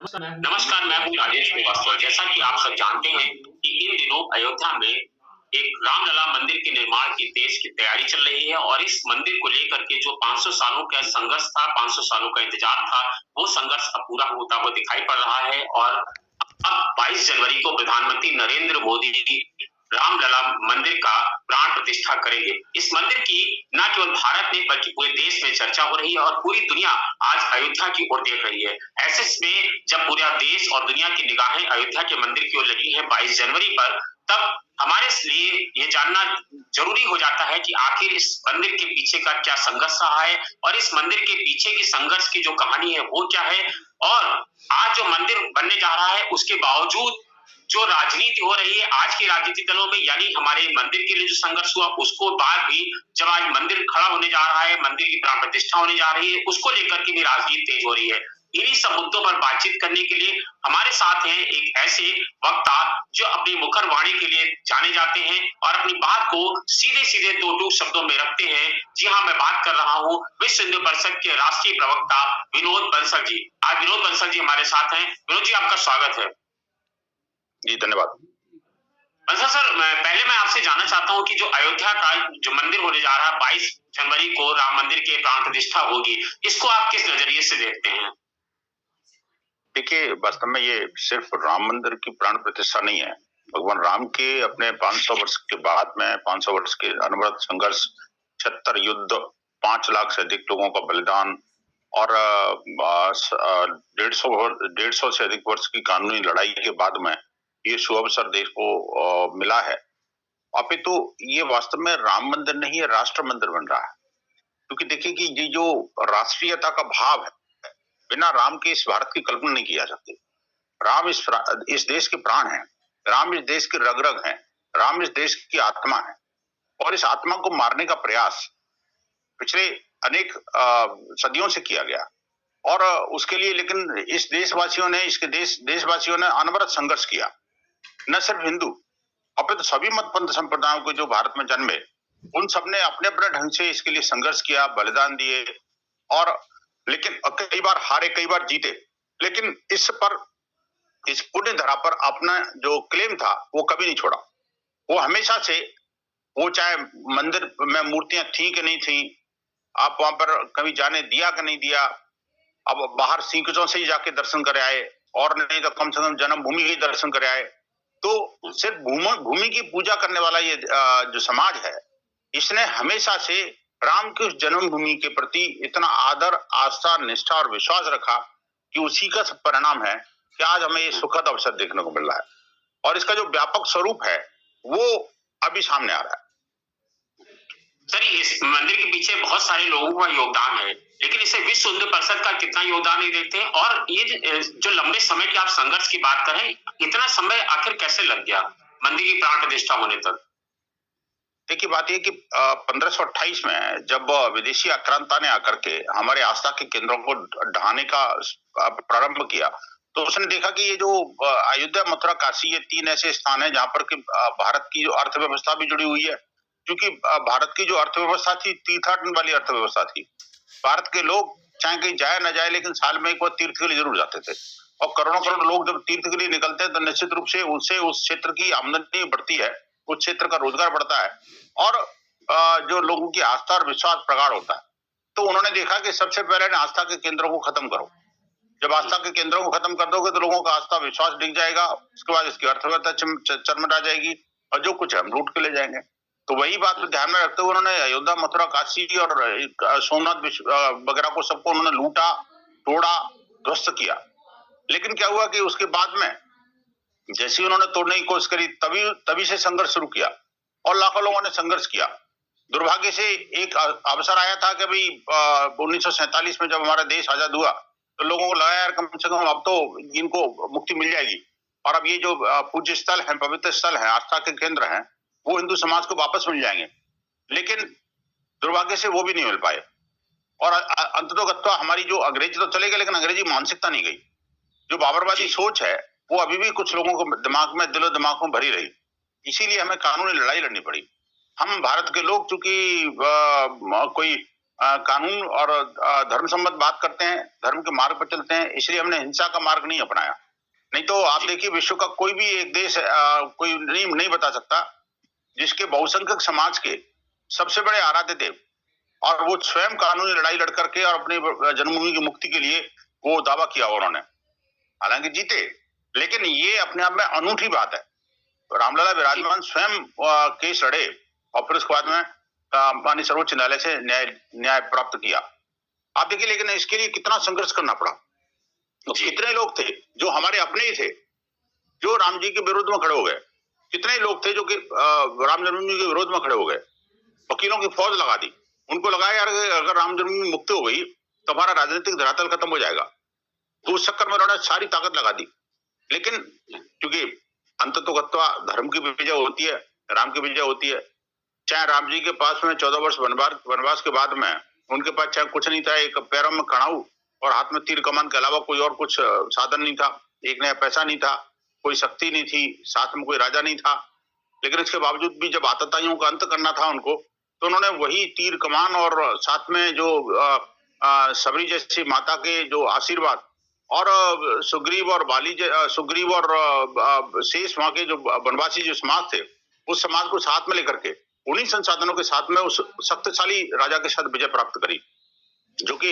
नमस्कार, मैं हूँ राजेश श्रीवास्तव। जैसा कि आप सब जानते हैं कि इन दिनों अयोध्या में एक रामलला मंदिर के निर्माण की देश की तैयारी चल रही है और इस मंदिर को लेकर के जो 500 सालों का संघर्ष था, 500 सालों का इंतजार था, वो संघर्ष अब पूरा होता हुआ दिखाई पड़ रहा है और अब 22 जनवरी को प्रधानमंत्री नरेंद्र मोदी जी रामलला मंदिर का प्राण प्रतिष्ठा करेंगे। इस मंदिर की न केवल भारत में बल्कि पूरे देश में चर्चा हो रही है और पूरी दुनिया आज अयोध्या की ओर देख रही है। ऐसे में जब पूरा देश और दुनिया की निगाहें अयोध्या के मंदिर की ओर लगी है 22 जनवरी पर, तब हमारे लिए ये जानना जरूरी हो जाता है कि आखिर इस मंदिर के पीछे का क्या संघर्ष रहा है और इस मंदिर के पीछे की संघर्ष की जो कहानी है वो क्या है और आज जो मंदिर बनने जा रहा है उसके बावजूद जो राजनीति हो रही है आज के राजनीतिक दलों में, यानी हमारे मंदिर के लिए जो संघर्ष हुआ उसको बाद भी जब आज मंदिर खड़ा होने जा रहा है, मंदिर की प्राण प्रतिष्ठा होने जा रही है, उसको लेकर के भी राजनीति तेज हो रही है। इन्हीं सब मुद्दों पर बातचीत करने के लिए हमारे साथ हैं एक ऐसे वक्ता जो अपनी मुखर वाणी के लिए जाने जाते हैं और अपनी बात को सीधे सीधे दो टूक शब्दों में रखते हैं। जी हाँ, मैं बात कर रहा हूँ विश्व हिंदू परिषद के राष्ट्रीय प्रवक्ता विनोद बंसल जी। आज विनोद बंसल जी हमारे साथ हैं। विनोद जी, आपका स्वागत है। जी धन्यवाद। बंसल सर, पहले मैं आपसे जानना चाहता हूँ कि जो अयोध्या का जो मंदिर होने जा रहा है 22 जनवरी को राम मंदिर के प्राण प्रतिष्ठा होगी, इसको आप किस नजरिए से देखते हैं? देखिए, वास्तव में ये सिर्फ राम मंदिर की प्राण प्रतिष्ठा नहीं है। भगवान राम के अपने 500 वर्ष के बाद में 500 वर्ष के अनवरत संघर्ष, 76 युद्ध, 5 लाख से अधिक लोगों का बलिदान और 150 से अधिक वर्ष की कानूनी लड़ाई के बाद में ये सुअवसर देश को मिला है। अपितु ये वास्तव में राम मंदिर नहीं है, राष्ट्र मंदिर बन रहा है। क्योंकि देखिए कि ये जो राष्ट्रीयता का भाव है, बिना राम के इस भारत की कल्पना नहीं की जा सकती। राम इस देश के प्राण हैं, राम इस देश के रग रग हैं, राम इस देश की आत्मा है और इस आत्मा को मारने का प्रयास पिछले अनेक सदियों से किया गया और उसके लिए लेकिन इस देशवासियों ने देशवासियों ने अनवरत संघर्ष किया। न सिर्फ हिंदू अपितु सभी मत पंथ संप्रदायों को जो भारत में जन्मे, उन सबने अपने अपने ढंग से इसके लिए संघर्ष किया, बलिदान दिए और लेकिन कई बार हारे, कई बार जीते। लेकिन इस पुण्य धरा पर अपना जो क्लेम था वो कभी नहीं छोड़ा। वो हमेशा से, वो चाहे मंदिर में मूर्तियां थी कि नहीं थी, आप वहां पर कभी जाने दिया कि नहीं दिया, अब बाहर सीकचों से ही जाके दर्शन कर आए और नहीं तो कम से कम जन्मभूमि ही दर्शन कर आए। तो सिर्फ भूमि की पूजा करने वाला ये जो समाज है, इसने हमेशा से राम की उस जन्मभूमि के प्रति इतना आदर, आस्था, निष्ठा और विश्वास रखा कि उसी का परिणाम है कि आज हमें ये सुखद अवसर देखने को मिल रहा है और इसका जो व्यापक स्वरूप है वो अभी सामने आ रहा है। सर, इस मंदिर के पीछे बहुत सारे लोगों का योगदान है, लेकिन इसे विश्व हिंदू परिषद का कितना योगदान नहीं देखते हैं और ये जो लंबे समय के आप संघर्ष की बात करें, इतना समय आखिर कैसे लग गया मंदिर की प्राण प्रतिष्ठा होने तक? देखिए, बात यह कि 1528 में जब विदेशी आक्रांता ने आकर के हमारे आस्था के केंद्रों को ढहाने का प्रारंभ किया, तो उसने देखा कि ये जो अयोध्या, मथुरा, काशी, ये 3 ऐसे स्थान हैं जहां पर कि भारत की जो अर्थव्यवस्था भी जुड़ी हुई है। क्योंकि भारत की जो अर्थव्यवस्था थी, तीर्थाटन वाली अर्थव्यवस्था थी। भारत के लोग चाहे कहीं जाए ना जाए, लेकिन साल में एक बार तीर्थ के लिए जरूर जाते थे और करोड़ों करोड़ लोग जब तीर्थ के लिए निकलते हैं तो निश्चित रूप से उससे उस क्षेत्र की आमदनी बढ़ती है, उस क्षेत्र का रोजगार बढ़ता है और जो लोगों की आस्था और विश्वास प्रगाढ़ होता है। तो उन्होंने देखा कि सबसे पहले ना आस्था के केंद्रों को खत्म करो। जब आस्था के केंद्रों को खत्म कर दोगे तो लोगों का आस्था विश्वास डिग जाएगा, उसके बाद इसकी अर्थव्यवस्था चरमरा जाएगी और जो कुछ है हम लूट के ले जाएंगे। तो वही बात को ध्यान में रखते हुए उन्होंने अयोध्या, मथुरा, काशी और सोमनाथ वगैरह को सबको उन्होंने लूटा, तोड़ा, ध्वस्त किया। लेकिन क्या हुआ कि उसके बाद में जैसे उन्होंने तोड़ने की कोशिश करी, तभी से संघर्ष शुरू किया और लाखों लोगों ने संघर्ष किया। दुर्भाग्य से एक अवसर आया था कि भाई 1947 में जब हमारा देश आजाद हुआ तो लोगों को लगा यार कम से कम अब तो इनको मुक्ति मिल जाएगी और अब ये जो पूज्य स्थल है, पवित्र स्थल है, आस्था के केंद्र हैं, वो हिंदू समाज को वापस मिल जाएंगे। लेकिन दुर्भाग्य से वो भी नहीं मिल पाए और अंततोगत्वा हमारी जो अंग्रेजी तो चले गए लेकिन अंग्रेजी मानसिकता नहीं गई। जो बाबरवादी सोच है वो अभी भी कुछ लोगों को दिलो दिमाग में भरी रही। इसीलिए हमें कानूनी लड़ाई लड़नी पड़ी। हम भारत के लोग चूंकि कोई कानून और धर्म सम्मत बात करते हैं, धर्म के मार्ग पर चलते हैं, इसलिए हमने हिंसा का मार्ग नहीं अपनाया। नहीं तो आप देखिए विश्व का कोई भी एक देश कोई नहीं बता सकता जिसके बहुसंख्यक समाज के सबसे बड़े आराध्य देव और वो स्वयं कानूनी लड़ाई लड़ करके और अपनी जन्मभूमि की मुक्ति के लिए वो दावा किया उन्होंने, हालांकि जीते, लेकिन ये अपने आप में अनूठी बात है। तो रामलला विराजमान स्वयं केस लड़े और फिर उसके बाद में माननीय सर्वोच्च न्यायालय से न्याय प्राप्त किया। आप देखिए, लेकिन इसके लिए कितना संघर्ष करना पड़ा। तो कितने लोग थे जो हमारे अपने ही थे जो राम जी के विरोध में खड़े हो गए, कितने लोग थे जो कि राम जन्मभूमि के विरोध में खड़े हो गए, वकीलों की फौज लगा दी, उनको लगा यार अगर राम जन्मभूमि मुक्त हो गई तो हमारा राजनीतिक धरातल खत्म हो जाएगा, तो उस चक्कर में उन्होंने सारी ताकत लगा दी। लेकिन क्योंकि अंततोगत्वा धर्म की विजय होती है, राम की विजय होती है। चाहे राम जी के पास में 14 वर्ष वनवास के बाद में उनके पास चाहे कुछ नहीं था, एक पैरों में कड़ाऊ और हाथ में तीर कमान के अलावा कोई और कुछ साधन नहीं था, एक नया पैसा नहीं था, कोई शक्ति नहीं थी, साथ में कोई राजा नहीं था, लेकिन इसके बावजूद भी जब आतताइयों का अंत करना था उनको, तो उन्होंने वही तीर कमान और साथ में जो सबरी जैसी माता के जो आशीर्वाद और सुग्रीव और शेष वहां के जो वनवासी जो समाज थे, उस समाज को साथ में लेकर के उन्हीं संसाधनों के साथ में उस शक्तिशाली राजा के साथ विजय प्राप्त करी, जो कि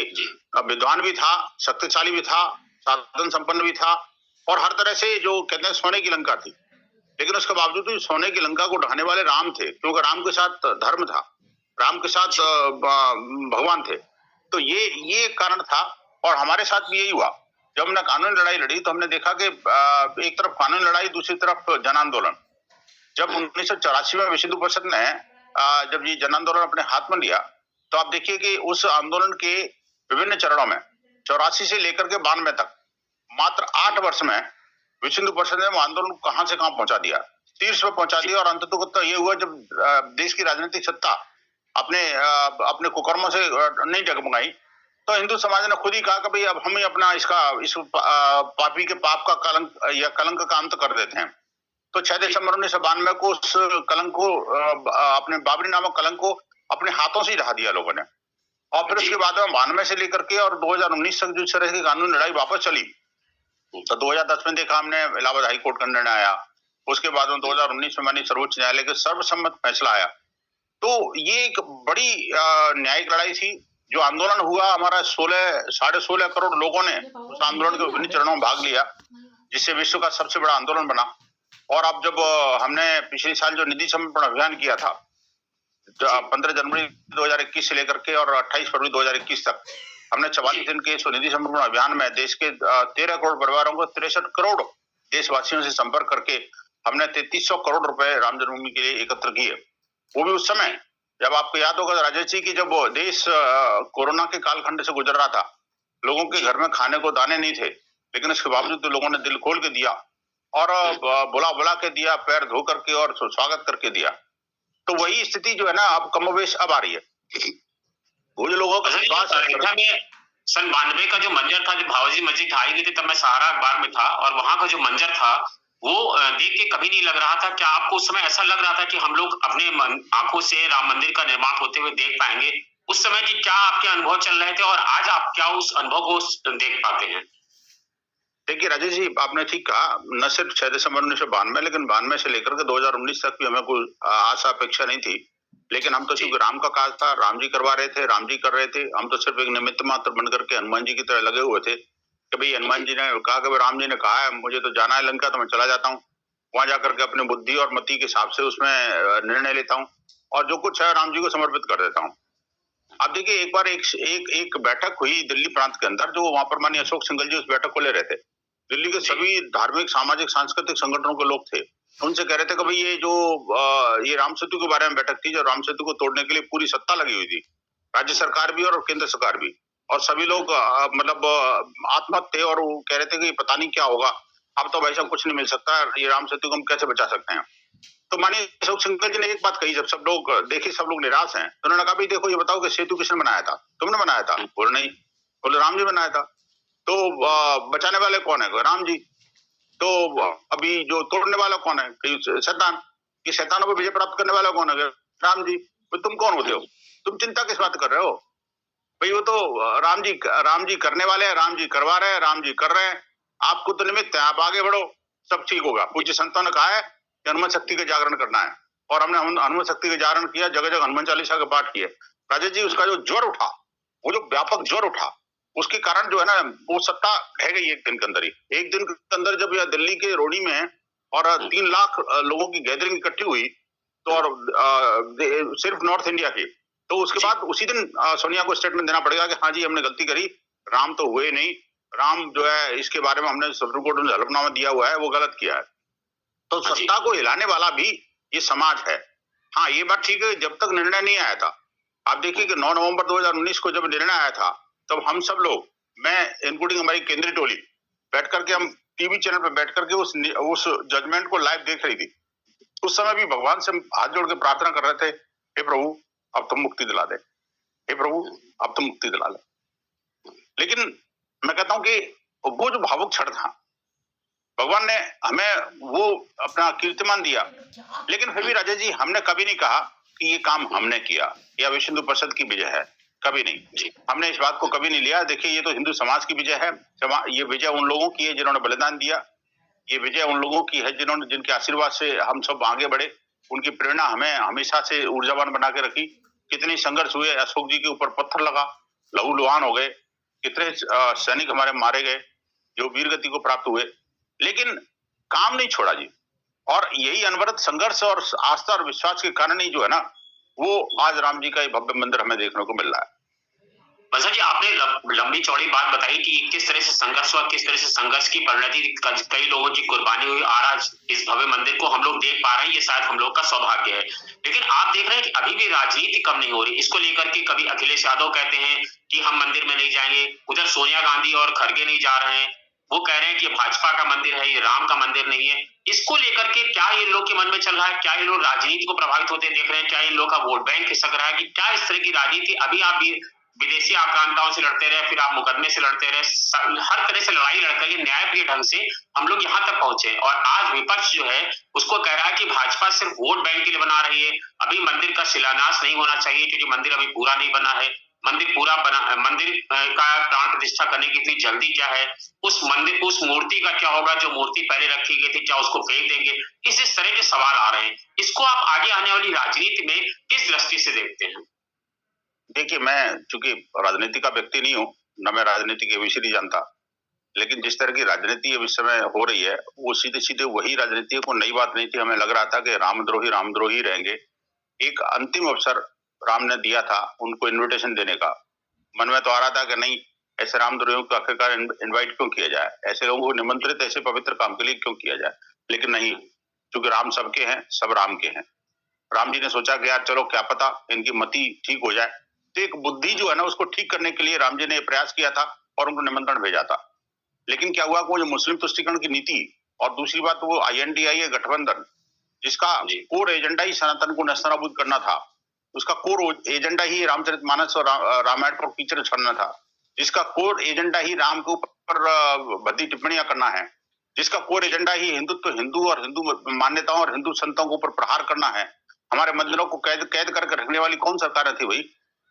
विद्वान भी था, शक्तिशाली भी था, साधन संपन्न भी था और हर तरह से जो कहते हैं सोने की लंका थी। लेकिन उसके बावजूद भी सोने की लंका को ढाने वाले राम थे, क्योंकि राम के साथ धर्म था, राम के साथ भगवान थे। तो ये कारण था और हमारे साथ भी यही हुआ। जब हमने कानूनी लड़ाई लड़ी तो हमने देखा कि एक तरफ कानूनी लड़ाई, दूसरी तरफ जन आंदोलन। जब 1984 में विश्व हिंदू परिषद ने जब ये जन आंदोलन अपने हाथ में लिया, तो आप देखिए कि उस आंदोलन के विभिन्न चरणों में 84 से लेकर के 92 तक मात्र 8 वर्ष में विश्व हिंदू परिषद ने वो आंदोलन को कहां से कहां पहुंचा दिया, शीर्ष पर पहुंचा दिया। और अंततः ये हुआ जब देश की राजनीतिक सत्ता अपने कुकर्मों से नहीं डगमगाई, तो हिंदू समाज ने खुद ही कहा कि भाई अब हम ही अपना इस पापी के पाप का कलंक का अंत कर देते हैं। तो 6 दिसंबर 1992 को उस कलंक को अपने बाबरी नामक कलंक को अपने हाथों से ही ढहा दिया लोगों ने। और फिर उसके बाद में 92 से लेकर के और 2019 तक जिस तरह की कानूनी लड़ाई वापस चली, तो 2010 में देखा हमने इलाहाबाद हाई कोर्ट का निर्णय आया, उसके बाद में 2019 में माननीय सर्वोच्च न्यायालय के सर्वसम्मत फैसला आया। तो ये एक बड़ी न्यायिक लड़ाई थी। जो आंदोलन हुआ, हमारा 16.5 करोड़ लोगों ने उस आंदोलन के विभिन्न चरणों में भाग लिया, जिससे विश्व का सबसे बड़ा आंदोलन बना। और अब जब हमने पिछले साल जो निधि समर्पण अभियान किया था 15 जनवरी 2021 से लेकर के और 28 फरवरी 2021 तक, हमने 44 दिन के इस निधि समर्पण अभियान में देश के 13 करोड़ परिवारों को 63 करोड़ देशवासियों से संपर्क करके हमने 3300 करोड़ रुपए राम जन्मभूमि के लिए एकत्र किए। वो भी उस समय जब आपको याद होगा राजेश जी की जब देश कोरोना के कालखंड से गुजर रहा था, लोगों के घर में खाने को दाने नहीं थे, लेकिन उसके बावजूद तो लोगों ने दिल खोल के दिया और बुला के दिया, पैर धो करके और स्वागत करके दिया। तो वही स्थिति जो है ना अब कमोबेश अब आ रही है। वो जो लोगों का विश्वास सन 92 का जो मंजर था, जब भावजी मस्जिद ढाई गई थी, तब मैं सहारा अखबार में था और वहां का जो मंजर था वो देख के कभी नहीं लग रहा था। क्या आपको उस समय ऐसा लग रहा था कि हम लोग अपने आंखों से राम मंदिर का निर्माण होते हुए देख पाएंगे? उस समय की क्या आपके अनुभव चल रहे थे और आज आप क्या उस अनुभव को देख पाते हैं? देखिए राजेश जी, आपने ठीक कहा, न सिर्फ 6 दिसंबर 1992 लेकिन 92 से लेकर के 2019 तक भी हमें कोई आशा अपेक्षा नहीं थी। लेकिन हम तो चूंकि राम का काज था, राम जी करवा रहे थे, राम जी कर रहे थे, हम तो सिर्फ एक निमित्त मात्र बनकर के हनुमान जी की तरह लगे हुए थे कि भाई हनुमान जी ने कहा कि राम जी ने कहा है मुझे तो जाना है लंका, तो मैं चला जाता हूँ, वहां जाकर के अपनी बुद्धि और मति के हिसाब से उसमें निर्णय लेता हूँ और जो कुछ है राम जी को समर्पित कर देता हूँ। अब देखिए, एक बार एक बैठक हुई दिल्ली प्रांत के अंदर, जो वहां पर माननीय अशोक सिंघल जी उस बैठक को ले रहे थे। दिल्ली के सभी धार्मिक, सामाजिक, सांस्कृतिक संगठनों के लोग थे। उनसे कह रहे थे कि भाई ये राम सेतु के बारे में बैठक थी, जो राम सेतु को तोड़ने के लिए पूरी सत्ता लगी हुई थी, राज्य सरकार भी और केंद्र सरकार भी, और सभी लोग मतलब आत्महत थे और वो कह रहे थे कि पता नहीं क्या होगा, अब तो वैसा कुछ नहीं मिल सकता, ये राम सेतु को हम कैसे बचा सकते हैं। तो माननीय अशोक सिंघल जी ने एक बात कही, जब सब लोग देखे, सब लोग निराश हैं, तो उन्होंने कहा भाई देखो, ये बताओ कि सेतु किसने बनाया था? तुमने बनाया था? बोले नहीं। बोले राम जी बनाया था। तो बचाने वाले कौन है? राम जी। तो अभी जो तोड़ने वाला कौन है? शैतान। ये शैतानों पर विजय प्राप्त करने वाला कौन है? राम जी। तो तुम कौन होते हो? तुम चिंता किस बात कर रहे हो? भाई वो तो राम जी करने वाले हैं, राम जी करवा रहे हैं, राम जी कर रहे हैं, आपको तो निमित्त है, आप आगे बढ़ो, सब ठीक होगा। पूज्य संतों ने कहा है कि हनुमान शक्ति का जागरण करना है, और हमने हनुमान शक्ति का जागरण किया, जगह जगह हनुमान चालीसा का पाठ किए। राजेश जी, उसका जो ज्वर उठा, वो जो व्यापक ज्वर उठा, उसके कारण जो है ना, वो सत्ता ढह गई एक दिन के अंदर ही। एक दिन के अंदर जब यह दिल्ली के रोडी में और 3 लाख लोगों की गैदरिंग इकट्ठी हुई, तो और सिर्फ नॉर्थ इंडिया की, तो उसके बाद उसी दिन सोनिया को स्टेटमेंट देना पड़ेगा कि हाँ जी हमने गलती करी, राम तो हुए नहीं, राम जो है इसके बारे में हमने सुप्रीम कोर्ट में हलफनामा दिया हुआ है, वो गलत किया है। तो सत्ता को हिलाने वाला भी ये समाज है। हाँ, ये बात ठीक है, जब तक निर्णय नहीं आया था, आप देखिए कि 9 नवंबर 2019 को जब निर्णय आया था, तब हम सब लोग, मैं इंक्लूडिंग हमारी केंद्रीय टोली, बैठ करके हम टीवी चैनल पर बैठ करके उस जजमेंट को लाइव देख रही थी। उस समय भी भगवान से हाथ जोड़ के प्रार्थना कर रहे थे, हे प्रभु अब तुम मुक्ति दिला दे, हे प्रभु अब तुम मुक्ति दिला दे। लेकिन मैं कहता हूं कि वो जो भावुक क्षण था, भगवान ने हमें वो अपना कीर्तिमान दिया, लेकिन फिर भी राजा जी हमने कभी नहीं कहा कि ये काम हमने किया या विश्व हिंदू परिषद की विजय है, कभी नहीं। हमने इस बात को कभी नहीं लिया। देखिए, ये तो हिंदू समाज की विजय है, ये विजय उन लोगों की है जिन्होंने बलिदान दिया, ये विजय उन लोगों की है जिन्होंने, जिनके आशीर्वाद से हम सब आगे बढ़े, उनकी प्रेरणा हमें हमेशा से ऊर्जावान बना के रखी। कितने संघर्ष हुए, अशोक जी के ऊपर पत्थर लगा, लहूलुहान हो गए, कितने सैनिक हमारे मारे गए जो वीर गति को प्राप्त हुए, लेकिन काम नहीं छोड़ा जी। और यही अनवरत संघर्ष और आस्था और विश्वास के कारण ही जो है ना, वो आज राम जी का ये भव्य मंदिर हमें देखने को मिल रहा है। बंसल जी, आपने लंबी चौड़ी बात बताई कि किस तरह से संघर्ष हुआ, किस तरह से संघर्ष की परिणति, कई लोगों की कुर्बानी हुई, आज इस भव्य मंदिर को हम लोग देख पा रहे हैं, ये शायद हम लोग का सौभाग्य है। लेकिन आप देख रहे हैं कि अभी भी राजनीति कम नहीं हो रही। इसको लेकर के कभी अखिलेश यादव कहते हैं कि हम मंदिर में नहीं जाएंगे, उधर सोनिया गांधी और खड़गे नहीं जा रहे हैं, वो कह रहे हैं कि भाजपा का मंदिर है, ये राम का मंदिर नहीं है। इसको लेकर के क्या इन लोग के मन में चल रहा है? क्या इन लोग राजनीति को प्रभावित होते देख रहे हैं? क्या इन लोग का वोट बैंक खिसक रहा है? कि क्या इस तरह की राजनीति अभी आप भी विदेशी आक्रांताओं से लड़ते रहे, फिर आप मुकदमे से लड़ते रहे, हर तरह से लड़ाई लड़कर के न्यायप्रिय ढंग से हम लोग यहाँ तक पहुंचे, और आज विपक्ष जो है उसको कह रहा है कि भाजपा सिर्फ वोट बैंक के लिए बना रही है, अभी मंदिर का शिलान्यास नहीं होना चाहिए क्योंकि मंदिर अभी पूरा नहीं बना है, मंदिर पूरा बना, मंदिर का प्राण प्रतिष्ठा करने की इतनी जल्दी क्या है, उस मंदिर, उस मूर्ति का क्या होगा जो मूर्ति पहले रखी गई थी, क्या उसको फेंक देंगे? इस तरह के सवाल आ रहे हैं। इसको आप आगे आने वाली राजनीति में किस दृष्टि से देखते हैं? देखिए, मैं चूंकि राजनीति का व्यक्ति नहीं हूं, न मैं राजनीति के विषय नहीं जानता, लेकिन जिस तरह की राजनीति अब इस समय हो रही है, वो सीधे सीधे वही राजनीति, को नई बात नहीं थी। हमें लग रहा था कि रामद्रोही रहेंगे। एक अंतिम अवसर राम ने दिया था उनको इन्विटेशन देने का। मन में तो आ रहा था कि नहीं, ऐसे रामद्रोहियों को आखिरकार इनवाइट क्यों किया जाए, ऐसे लोगों को निमंत्रित ऐसे पवित्र काम के लिए क्यों किया जाए। लेकिन नहीं, क्योंकि राम सबके हैं, सब राम के हैं। राम जी ने सोचा कि यार चलो, क्या पता इनकी मति ठीक हो जाए। तो एक बुद्धि जो है ना, उसको ठीक करने के लिए राम जी ने प्रयास किया था और उनको निमंत्रण भेजा था। लेकिन क्या हुआ, वो जो मुस्लिम तुष्टीकरण की नीति, और दूसरी बात वो INDIA गठबंधन, जिसका कोर एजेंडा ही सनातन को नस्तनाबूद करना था, उसका कोर एजेंडा ही रामचरितमानस और रामायण पर कीचड़ छोड़ना था, जिसका कोर एजेंडा ही राम के ऊपर भद्दी टिप्पणियां करना है, जिसका कोर एजेंडा ही हिंदू और हिंदू मान्यताओं और हिंदू संतों के ऊपर प्रहार करना है। हमारे मंदिरों को कैद करके रखने वाली कौन सरकार थी भाई?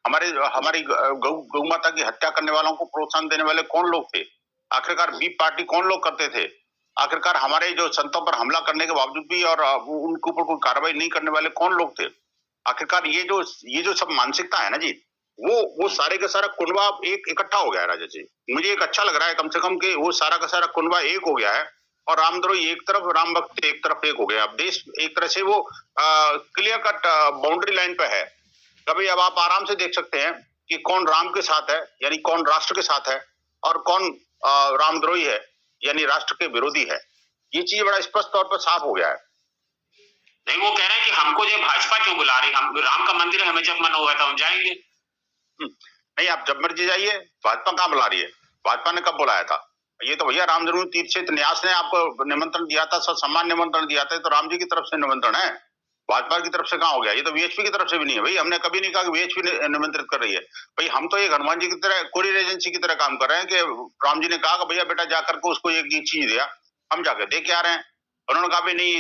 हमारी गौ माता की हत्या करने वालों को प्रोत्साहन देने वाले कौन लोग थे? आखिरकार बी पार्टी कौन लोग करते थे? आखिरकार हमारे जो संतों पर हमला करने के बावजूद भी और उनके ऊपर कोई कार्रवाई नहीं करने वाले कौन लोग थे? आखिरकार ये जो सब मानसिकता है ना जी, वो सारे का सारा कुनबा एक इकट्ठा हो गया है राजा जी। मुझे एक अच्छा लग रहा है कम से कम कि वो सारा का सारा कुनबा एक हो गया है, और रामद्रोही एक तरफ, राम भक्त एक तरफ एक हो गया। अब देश एक तरह से वो क्लियर कट बाउंड्री लाइन पे है। कभी अब आप आराम से देख सकते हैं कि कौन राम के साथ है, यानी कौन राष्ट्र के साथ है, और कौन रामद्रोही है, यानी राष्ट्र के विरोधी है। ये चीज बड़ा स्पष्ट तौर पर साफ हो गया है। नहीं, वो कह रहे हैं कि हमको जो भाजपा क्यों बुला रही, हम राम का मंदिर है, हमें जब मन होगा तो हम जाएंगे। नहीं, आप जब मर्जी जाइए, भाजपा कहाँ बुला रही है? भाजपा ने कब बुलाया था? ये तो भैया राम जन्मभूमि तीर्थ क्षेत्र न्यास ने आपको निमंत्रण दिया था, सम्मान निमंत्रण दिया था, तो राम जी की तरफ से निमंत्रण है, भाजपा की तरफ से कहाँ हो गया? ये तो VHP की तरफ से भी नहीं है भाई। हमने कभी नहीं कहा कि VHP निमंत्रित कर रही है भाई। हम तो एक हनुमान जी की तरह, कोरियर एजेंसी की तरह काम कर रहे हैं कि राम जी ने कहा कि भैया बेटा जाकर के उसको एक चीज दिया, हम जाकर दे के आ रहे हैं। उन्होंने कहा भाई नहीं,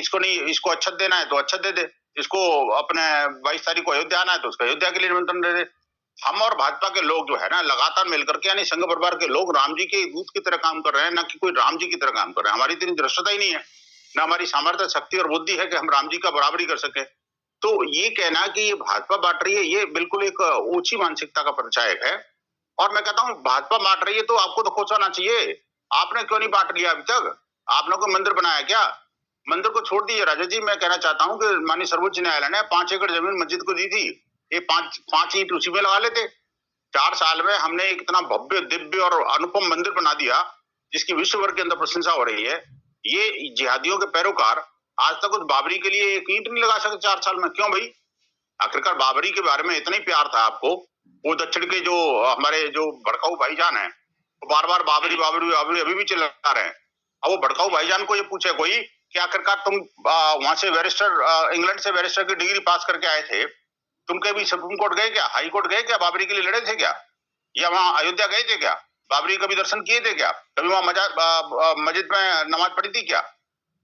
इसको अच्छा देना है तो अच्छा दे दे, इसको अपने 22 तारीख को अयोध्या आना है तो उसका अयोध्या के लिए निमंत्रण दे दे। हम और भाजपा के लोग जो है ना लगातार मिलकर के यानी संघ परिवार के लोग राम जी के दूत की तरह काम कर रहे हैं, ना कि कोई राम जी की तरह काम कर रहे हैं। हमारी इतनी दृष्टता ही नहीं है, ना हमारी सामर्थ्य, शक्ति और बुद्धि है कि हम राम जी का बराबरी कर सके। तो ये कहना कि ये भाजपा बांट रही है, ये बिल्कुल एक ऊंची मानसिकता का परिचायक है। और मैं कहता हूँ भाजपा बांट रही है तो आपको तो खुश होना चाहिए। आपने क्यों नहीं बांट लिया अभी तक? आपने कोई मंदिर बनाया क्या? मंदिर को छोड़ दीजिए राजा जी। मैं कहना चाहता हूँ कि माननीय सर्वोच्च न्यायालय ने 5 एकड़ जमीन मस्जिद को दी थी, ये 5 ईंट उसी में लगा लेते। 4 साल में हमने एक इतना भव्य, दिव्य और अनुपम मंदिर बना दिया जिसकी विश्व भर के अंदर प्रशंसा हो रही है। ये जिहादियों के पैरोकार आज तक उस बाबरी के लिए एक ईंट नहीं लगा सके 4 साल में। क्यों भाई? आखिरकार बाबरी के बारे में इतना ही प्यार था आपको। वो दक्षिण के जो हमारे जो भड़काऊ भाईजान हैं, वो बार-बार बाबरी बाबरी बाबरी अभी भी चिल्ला रहे हैं। अब वो भड़काऊ भाईजान को ये पूछे कोई कि आखिरकार तुम वहां से बैरिस्टर इंग्लैंड से बैरिस्टर की डिग्री पास करके आए थे, तुम कभी सुप्रीम कोर्ट गए क्या? हाई कोर्ट गए क्या? बाबरी के लिए लड़े थे क्या? या वहां अयोध्या गए थे क्या? बाबरी कभी दर्शन किए थे क्या? कभी वहां मस्जिद में नमाज पढ़ी थी क्या?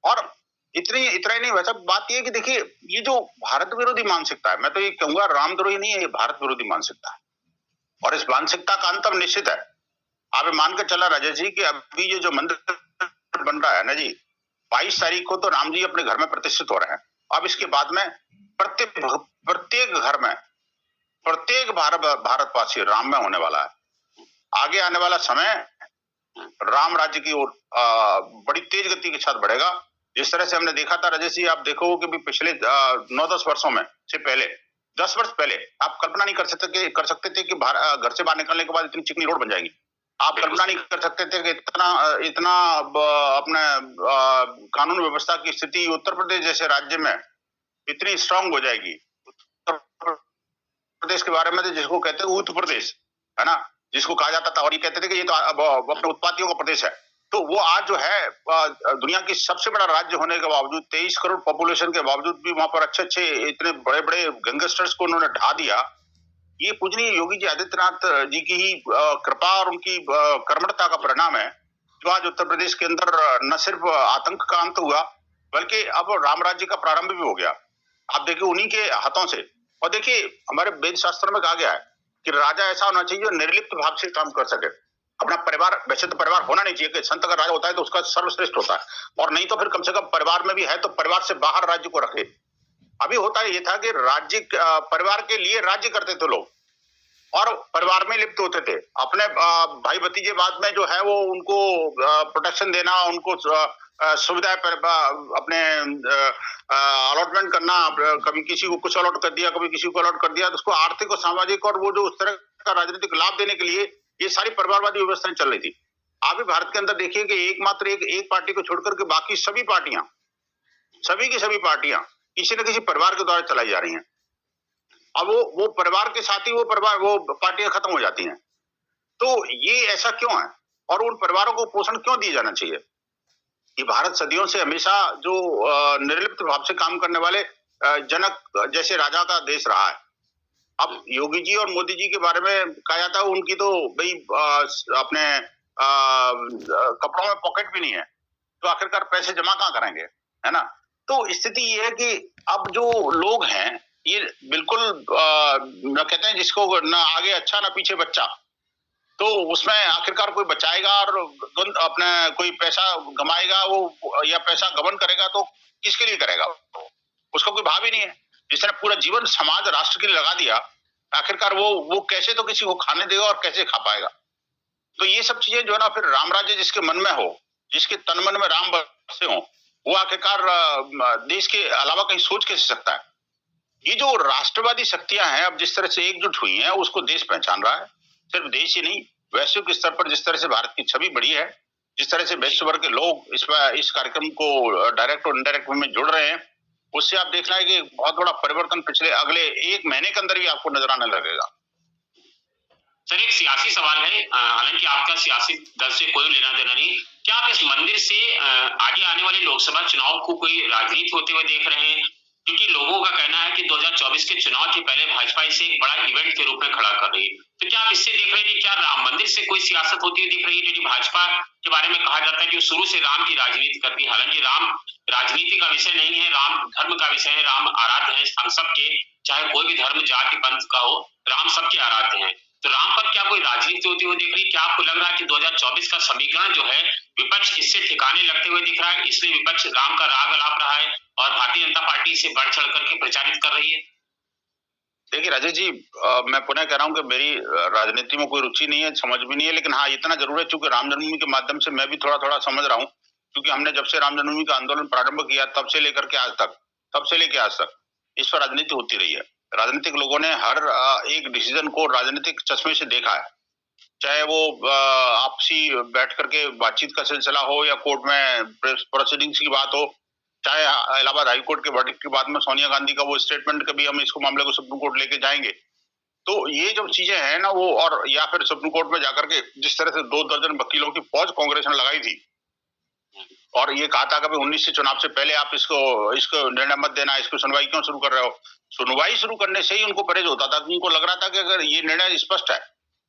और इतना ही नहीं, वैसा बात ये है कि देखिए ये जो भारत विरोधी मानसिकता है, मैं तो ये कहूंगा रामद्रोही नहीं है, ये भारत विरोधी मानसिकता है। और इस मानसिकता का अंत अब निश्चित है। आप ये मान के चला राजा जी कि अभी ये जो मंदिर बन रहा है ना जी, 22 तारीख को तो राम जी अपने घर में प्रतिष्ठित हो रहे हैं। अब इसके बाद में प्रत्येक घर में प्रत्येक भारतवासी राम में होने वाला है। आगे आने वाला समय राम राज्य की ओर बड़ी तेज गति के साथ बढ़ेगा। जिस तरह से हमने देखा था राजेश जी, आप देखो कि भी पिछले 9-10 वर्षों में से पहले 10 वर्ष पहले आप कल्पना नहीं कर सकते थे कि घर से बाहर निकलने के बाद इतनी चिकनी रोड बन जाएगी। आप कल्पना नहीं कर सकते थे कि इतना अपने कानून व्यवस्था की स्थिति उत्तर प्रदेश जैसे राज्य में इतनी स्ट्रांग हो जाएगी। उत्तर प्रदेश के बारे में तो जिसको कहते हैं उत्तर प्रदेश, है ना, जिसको कहा जाता था, और ये कहते थे कि ये तो अपने उत्पादियों का प्रदेश है। तो वो आज जो है दुनिया की सबसे बड़ा राज्य होने के बावजूद, 23 करोड़ पॉपुलेशन के बावजूद भी वहां पर अच्छे इतने बड़े बड़े गैंगस्टर्स को उन्होंने ढा दिया। ये पूजनीय योगी जी आदित्यनाथ जी की ही कृपा और उनकी कर्मठता का परिणाम है जो आज उत्तर प्रदेश के अंदर न सिर्फ आतंक का अंत हुआ बल्कि अब राम राज्य का प्रारंभ भी हो गया। आप देखिए उन्हीं के हाथों से। और देखिए हमारे वेद शास्त्र में कहा गया है कि राजा ऐसा होना चाहिए जो निर्लिप्त भाव से काम कर सके। अपना परिवार, वैसे तो परिवार होना नहीं चाहिए कि संत अगर राजा होता है तो उसका सर्वश्रेष्ठ होता है, और नहीं तो फिर कम से कम परिवार में भी है तो परिवार से बाहर राज्य को रखे। अभी होता ये था कि राज्य परिवार के लिए राज्य करते थे लोग और परिवार में लिप्त होते थे। अपने भाई भतीजे बाद में जो है वो उनको प्रोटेक्शन देना, उनको सुविधाएं अपने अलॉटमेंट करना, कभी किसी को कुछ अलॉट कर दिया, कभी किसी को अलॉट कर दिया, तो उसको आर्थिक और सामाजिक और वो जो उस तरह का राजनीतिक लाभ देने के लिए ये सारी परिवारवादी व्यवस्थाएं चल रही थी। आप भी भारत के अंदर देखिए कि एकमात्र एक पार्टी को छोड़कर के बाकी सभी पार्टियां, सभी की सभी पार्टियां किसी न किसी परिवार के द्वारा चलाई जा रही हैं। अब वो परिवार के साथ ही वो पार्टियां खत्म हो जाती हैं। तो ये ऐसा क्यों है और उन परिवारों को पोषण क्यों दिया जाना चाहिए? कि भारत सदियों से हमेशा जो निर्लिप्त भाव से काम करने वाले जनक जैसे राजा का देश रहा है। अब योगी जी और मोदी जी के बारे में कहा जाता है उनकी तो भाई अपने कपड़ों में पॉकेट भी नहीं है, तो आखिरकार पैसे जमा कहाँ करेंगे, है ना। तो स्थिति ये है कि अब जो लोग हैं ये बिल्कुल कहते हैं जिसको ना आगे अच्छा ना पीछे बच्चा, तो उसमें आखिरकार कोई बचाएगा और अपने कोई पैसा गमाएगा वो या पैसा गबन करेगा तो किसके लिए करेगा? उसका कोई भाव ही नहीं है। जिसने पूरा जीवन समाज राष्ट्र के लिए लगा दिया, आखिरकार वो कैसे तो किसी को खाने देगा और कैसे खा पाएगा? तो ये सब चीजें जो है ना, फिर राम राज्य जिसके मन में हो, जिसके तन मन में राम बसे हो, वो आखिरकार देश के अलावा कहीं सोच कैसे सकता है? ये जो राष्ट्रवादी शक्तियां हैं अब जिस तरह से एकजुट हुई हैं उसको देश पहचान रहा है। सिर्फ देश ही नहीं, वैश्विक स्तर पर जिस तरह से भारत की छवि बढ़ी है, जिस तरह से विश्व भर के लोग इस कार्यक्रम को डायरेक्ट और इनडायरेक्ट में जुड़ रहे हैं, उससे आप देखना है कि बहुत बड़ा परिवर्तन पिछले अगले 1 महीने के अंदर ही आपको नजर आने लगेगा। सर एक सियासी सवाल है, हालांकि आपका सियासी दल से कोई लेना देना नहीं, क्या आप इस मंदिर से आगे आने वाले लोकसभा चुनाव को कोई राजनीति होते हुए देख रहे हैं? क्योंकि लोगों का कहना है कि 2024 के चुनाव के पहले भाजपा इसे एक बड़ा इवेंट के रूप में खड़ा कर रही है, तो क्या आप इससे देख रहे हैं कि क्या राम मंदिर से कोई सियासत होती हुई दिख रही है? क्योंकि भाजपा के बारे में कहा जाता है कि शुरू से राम की राजनीति करती है, हालांकि राम राजनीति का विषय नहीं है, राम धर्म का विषय है, राम आराध्य है हम सबके, चाहे कोई भी धर्म जाति पंथ का हो, राम सबके आराध्य हैं। तो राम पर क्या कोई राजनीति होती हुई दिख रही? क्या आपको लग रहा है कि 2024 का समीकरण जो है विपक्ष इससे ठिकाने लगते हुए दिख रहा है, इसलिए विपक्ष राम का राग अलाप रहा है और भारतीय जनता पार्टी इसे बढ़ चढ़ करके प्रचारित कर रही है? देखिए राजेश जी, मैं पुनः कह रहा हूँ कि मेरी राजनीति में कोई रुचि नहीं है, समझ भी नहीं है, लेकिन हाँ इतना जरूर है, चूंकि राम जन्मभूमि के माध्यम से मैं भी थोड़ा थोड़ा समझ रहा हूँ, क्योंकि हमने जब से राम जन्मभूमि का आंदोलन प्रारंभ किया तब से लेकर के आज तक, तब से लेकर आज तक इस पर राजनीति होती रही है। राजनीतिक लोगों ने हर एक डिसीजन को राजनीतिक चश्मे से देखा है, चाहे वो आपसी बैठ करके बातचीत का सिलसिला हो या कोर्ट में प्रोसीडिंग्स की बात हो, चाहे इलाहाबाद हाईकोर्ट के वर्डिक्ट के बाद में सोनिया गांधी का वो स्टेटमेंट कभी हम इसको मामले को सुप्रीम कोर्ट लेके जाएंगे, तो ये जो चीजें हैं ना वो, और या फिर सुप्रीम कोर्ट में जाकर के जिस तरह से 2 दर्जन वकीलों की फौज कांग्रेस ने लगाई थी और ये कहा था कि 19 से चुनाव से पहले आप इसको निर्णय मत देना, इसको सुनवाई क्यों शुरू कर रहे हो। सुनवाई शुरू करने से ही उनको परहेज होता था, उनको लग रहा था कि अगर ये निर्णय स्पष्ट है,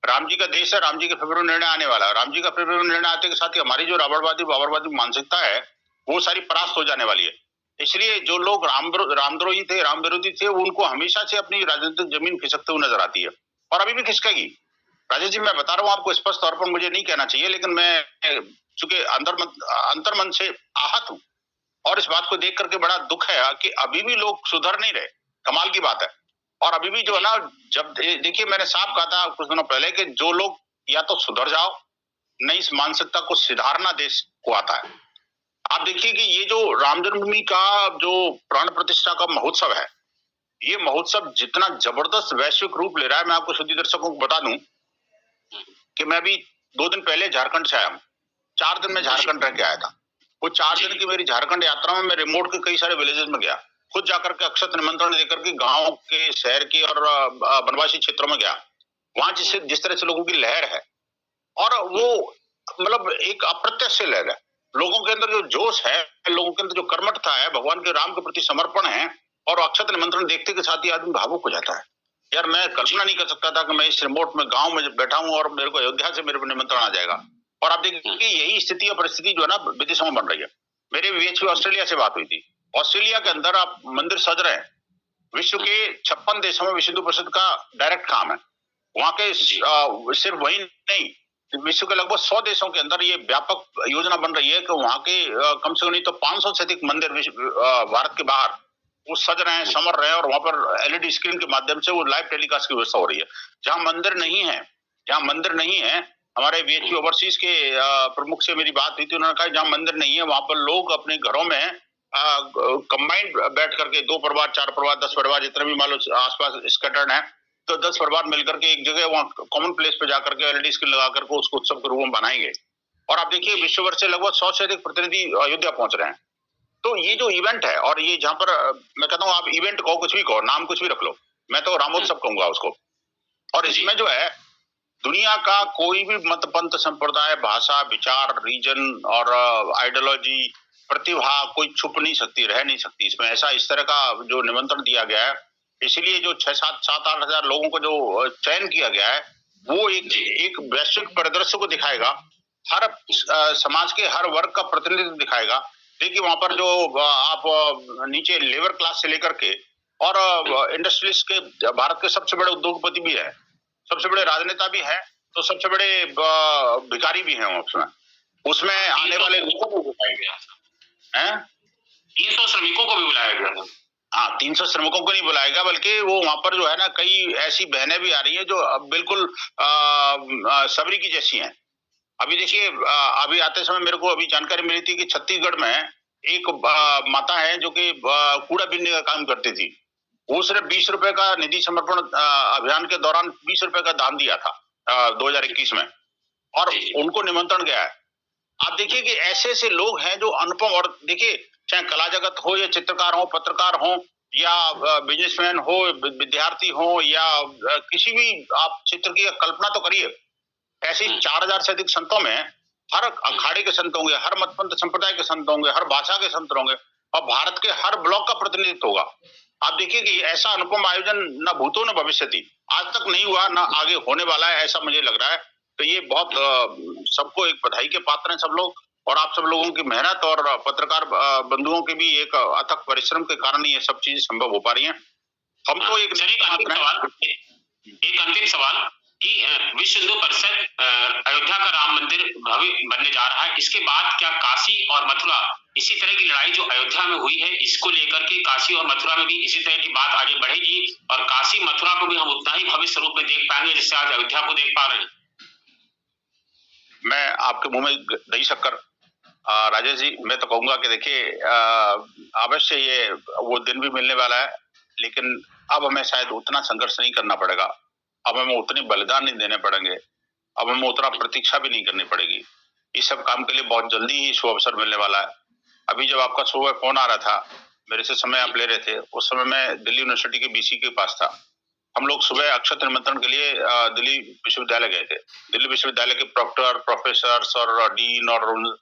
राम जी का देश है, राम जी के फेवर में निर्णय आने वाला है, राम जी का फेवर में निर्णय आते के साथ ही हमारी जो रावणवादी बाबरवादी मानसिकता है वो सारी परास्त हो जाने वाली है। इसलिए जो लोग रामद्रोही थे, राम विरोधी थे, उनको हमेशा से अपनी राजनीतिक जमीन खिसकते हुए नजर आती है और अभी भी खिसकेगी। राजेश जी, मैं बता रहा हूँ आपको, स्पष्ट तौर पर मुझे नहीं कहना चाहिए, लेकिन मैं चूंकि अंतर्मन से आहत हूँ और इस बात को देख करके बड़ा दुख है कि अभी भी लोग सुधर नहीं रहे। कमाल की बात है। और अभी भी जो है ना, जब देखिए मैंने साफ कहा था कुछ दिनों पहले कि जो लोग या तो सुधर जाओ, नहीं इस मानसिकता को सुधारना देश को आता है। आप देखिए कि ये जो राम जन्मभूमि का जो प्राण प्रतिष्ठा का महोत्सव है, ये महोत्सव जितना जबरदस्त वैश्विक रूप ले रहा है, मैं आपको सभी दर्शकों को बता दूं कि मैं भी 2 दिन पहले झारखंड से आया हूं। 4 दिन में झारखंड रह के आया था। वो 4 दिन की मेरी झारखंड यात्रा में मैं रिमोट के कई सारे विलेजेस में गया, खुद जाकर के अक्षत निमंत्रण देकर के गांव के, शहर के और वनवासी क्षेत्रों में गया। वहां जिस तरह से लोगों की लहर है, और वो मतलब एक अप्रत्यक्ष लहर है। लोगों के अंदर जो जोश है, लोगों के अंदर जो कर्मठता है, भगवान के राम के प्रति समर्पण है, और अक्षत निमंत्रण देखते के साथ ही आदमी भावुक हो जाता है। यार मैं कल्पना नहीं कर सकता था कि मैं इस रिमोट में गांव में बैठा हूं और मेरे को अयोध्या से मेरे को निमंत्रण आ जाएगा। और आप देखिए कि यही स्थिति और परिस्थिति जो है ना विदेशों में बन रही है। मेरे वीएचपी ऑस्ट्रेलिया से बात हुई थी। ऑस्ट्रेलिया के अंदर आप मंदिर सज रहे हैं, विश्व के 56 देशों में विश्व हिंदू परिषद का डायरेक्ट काम है। वहां के सिर्फ वही नहीं, विश्व के लगभग 100 देशों के अंदर ये व्यापक योजना बन रही है कि वहां के कम से कम नहीं तो 500 से अधिक मंदिर भारत के बाहर वो सज रहे हैं, समर रहे हैं, और वहां पर एलईडी स्क्रीन के माध्यम से वो लाइव टेलीकास्ट की व्यवस्था हो रही है। जहां मंदिर नहीं है, हमारे वीएचपी ओवरसीज के प्रमुख से मेरी बात हुई थी, उन्होंने कहा जहां मंदिर नहीं है वहां पर लोग अपने घरों में कंबाइंड बैठ करके 2 परिवार, 4 परिवार, 10 परिवार, जितने भी मान लो आसपास स्कैटर्ड है, तो 10 परिवार मिलकर के एक जगह वहां कॉमन प्लेस पे जाकर के एलईडी स्क्रीन लगा करके उसको उत्सव के रूप में बनाएंगे। और आप देखिए विश्व भर से लगभग 100 से अधिक प्रतिनिधि अयोध्या पहुंच रहे हैं। तो ये जो इवेंट है, और ये जहां पर मैं कहता हूँ आप इवेंट कहो, कुछ भी कहो, नाम कुछ भी रख लो, मैं तो रामोत्सव कहूंगा उसको। और इसमें जो है दुनिया का कोई भी मत, पंथ, संप्रदाय, भाषा, विचार, रीजन और आइडियोलॉजी, प्रतिभा कोई छुप नहीं सकती, रह नहीं सकती इसमें। ऐसा इस तरह का जो निमंत्रण दिया गया है, इसलिए जो 6-7-8 हजार लोगों को जो चयन किया गया है, वो एक वैश्विक परिदृश्य को दिखाएगा, हर समाज के हर वर्ग का प्रतिनिधित्व दिखाएगा। देखिए वहां पर जो आप नीचे लेबर क्लास से लेकर के और इंडस्ट्रियलिस्ट के, भारत के सबसे बड़े उद्योगपति भी है, सबसे बड़े राजनेता भी है, तो सबसे बड़े भिखारी भी हैं उसमें आने वाले लोगों को बुलाया गया है। 300 श्रमिकों को भी बुलाया गया था। हाँ, 300 श्रमिकों को नहीं बुलाया गया, बल्कि वो वहां पर जो है ना कई ऐसी बहनें भी आ रही हैं जो बिल्कुल सबरी की जैसी हैं। अभी देखिए अभी आते समय मेरे को अभी जानकारी मिली थी कि छत्तीसगढ़ में एक माता है जो कि कूड़ा बीनने का काम करती थी। उसने 20 रुपए का निधि समर्पण अभियान के दौरान 20 रुपए का दान दिया था 2021 में, और उनको निमंत्रण गया है। आप देखिए कि ऐसे ऐसे लोग हैं जो अनुपम, और देखिए चाहे कला जगत हो या चित्रकार हो, पत्रकार हो या बिजनेसमैन हो, विद्यार्थी हो या किसी भी आप क्षेत्र की कल्पना तो करिए। ऐसे 4000 से अधिक संतों में हर अखाड़े के संत होंगे, हर मतपंथ संप्रदाय के संत होंगे, हर भाषा के संत होंगे, और भारत के हर ब्लॉक का प्रतिनिधित्व होगा। आप देखिए कि ऐसा अनुपम आयोजन न भूतो न भविष्यति, आज तक नहीं हुआ, न आगे होने वाला है, ऐसा मुझे लग रहा है। तो ये बहुत सबको एक बधाई के पात्र हैं सब लोग, और आप सब लोगों की मेहनत और पत्रकार बंधुओं के भी एक अथक परिश्रम के कारण ये सब चीजें संभव हो पा रही हैं। हम तो एक एक अंतिम सवाल कि विश्व हिंदू परिषद अयोध्या का राम मंदिर भव्य बनने जा रहा है, इसके बाद क्या काशी और मथुरा इसी तरह की लड़ाई जो अयोध्या में हुई है इसको लेकर के काशी और मथुरा में भी इसी तरह की बात आगे बढ़ेगी और काशी मथुरा को भी हम उतना ही भव्य स्वरूप में देख पाएंगे जैसे आज अयोध्या को देख पा रहे हैं? मैं आपके मुंह में दही शक्कर राजेश जी, मैं तो कहूंगा कि देखिए अवश्य ये वो दिन भी मिलने वाला है, लेकिन अब हमें शायद उतना संघर्ष नहीं करना पड़ेगा, अब हमें उतने बलिदान नहीं देने पड़ेंगे, अब हमें उतना प्रतीक्षा भी नहीं करनी पड़ेगी। इस सब काम के लिए बहुत जल्दी ही शुभ अवसर मिलने वाला है। अभी जब आपका सुबह फोन आ रहा था, मेरे से समय आप ले रहे थे, उस समय मैं दिल्ली यूनिवर्सिटी के बीसी के पास था। हम लोग सुबह अक्षत निमंत्रण के लिए दिल्ली विश्वविद्यालय गए थे। दिल्ली विश्वविद्यालय के प्रॉक्टर, प्रोफेसर और डीन और उन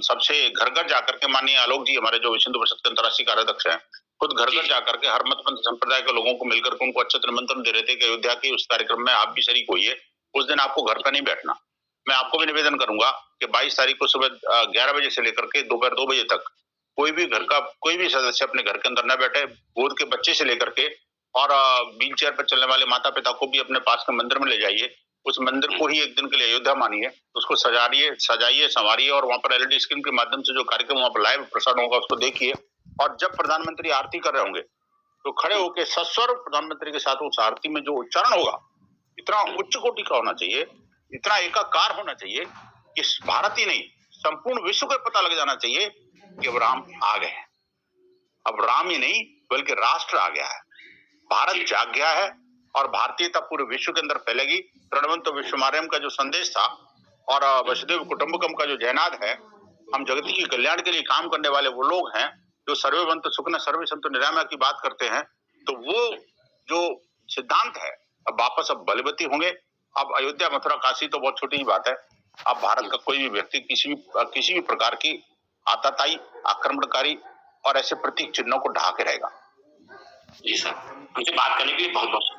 सबसे घर घर जाकर के, माननीय आलोक जी हमारे जो विश्व हिंदू परिषद के अंतर्राष्ट्रीय कार्याध्यक्ष हैं, खुद घर घर जाकर के हर मत पंथ संप्रदाय के लोगों को मिलकर के उनको अक्षत निमंत्रण दे रहे थे कि अयोध्या के उस कार्यक्रम में आप भी शरीक होइए। उस दिन आपको घर पर नहीं बैठना। मैं आपको भी निवेदन करूंगा कि 22 तारीख को सुबह 11 बजे से लेकर के दोपहर 2 बजे तक कोई भी घर का कोई भी सदस्य अपने घर के अंदर न बैठे। गोद के बच्चे से लेकर के और व्हील चेयर पर चलने वाले माता पिता को भी अपने पास के मंदिर में ले जाइए। उस मंदिर को ही एक दिन के लिए अयोध्या मानिए, उसको सजाइए संवारिए और वहां पर एलईडी स्क्रीन के माध्यम से जो कार्यक्रम वहां पर लाइव प्रसारण होगा उसको देखिए। और जब प्रधानमंत्री आरती कर रहे होंगे तो खड़े होकर सस्वर प्रधानमंत्री के साथ उस आरती में जो उच्चारण होगा इतना उच्च कोटि का होना चाहिए, इतना एकाकार होना चाहिए कि भारत ही नहीं संपूर्ण विश्व को पता लग जाना चाहिए कि अब राम आ गए हैं। अब राम ही नहीं बल्कि राष्ट्र आ गया है, भारत जाग गया है और भारतीयता पूरे विश्व के अंदर फैलेगी। प्रणवंत विश्वमार्यम का जो संदेश था और वसुदेव कुटुंबकम का जो जयनाद है, हम जगत के कल्याण के लिए काम करने वाले वो लोग हैं जो सर्वेभवन्तु सुखिनः सर्वे सन्तु निरामया की बात करते हैं। तो वो जो सिद्धांत है अब वापस अब बलवती होंगे। अब अयोध्या मथुरा काशी तो बहुत छोटी ही बात है। अब भारत का कोई भी व्यक्ति किसी भी प्रकार की आतताई, आक्रमणकारी और ऐसे प्रतीक चिन्हों को ढा के रहेगा। जी सर, हमसे बात करने के लिए बहुत बहुत